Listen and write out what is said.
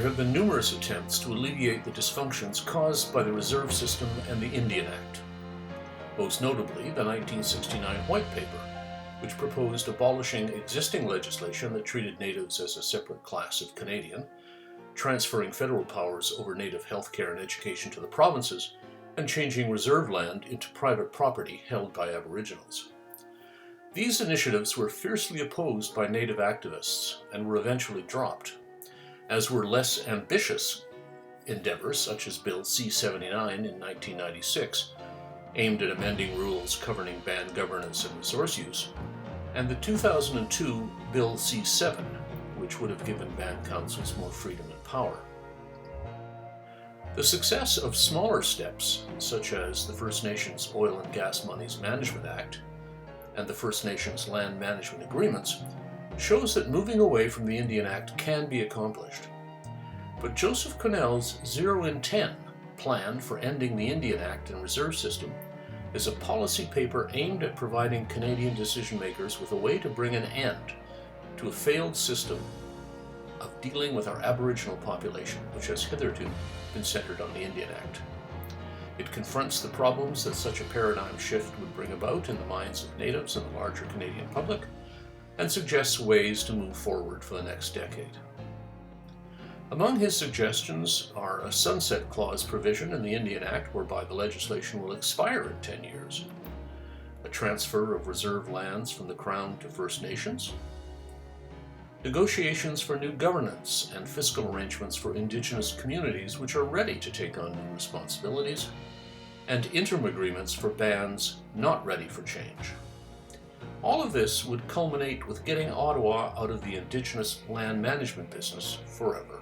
there have been numerous attempts to alleviate the dysfunctions caused by the reserve system and the Indian Act. Most notably, the 1969 White Paper, which proposed abolishing existing legislation that treated natives as a separate class of Canadian, transferring federal powers over native healthcare and education to the provinces, and changing reserve land into private property held by Aboriginals. These initiatives were fiercely opposed by native activists and were eventually dropped, as were less ambitious endeavors such as Bill C-79 in 1996, aimed at amending rules governing band governance and resource use, and the 2002 Bill C-7, which would have given band councils more freedom and power. The success of smaller steps, such as the First Nations Oil and Gas Monies Management Act and the First Nations Land Management Agreements, shows that moving away from the Indian Act can be accomplished. But Joseph Quesnel's 0 in 10 plan for ending the Indian Act and reserve system is a policy paper aimed at providing Canadian decision-makers with a way to bring an end to a failed system of dealing with our Aboriginal population, which has hitherto been centered on the Indian Act. It confronts the problems that such a paradigm shift would bring about in the minds of natives and the larger Canadian public, and suggests ways to move forward for the next decade. Among his suggestions are a sunset clause provision in the Indian Act whereby the legislation will expire in 10 years, a transfer of reserve lands from the Crown to First Nations, negotiations for new governance and fiscal arrangements for Indigenous communities which are ready to take on new responsibilities, and interim agreements for bands not ready for change. All of this would culminate with getting Ottawa out of the Indigenous land management business forever.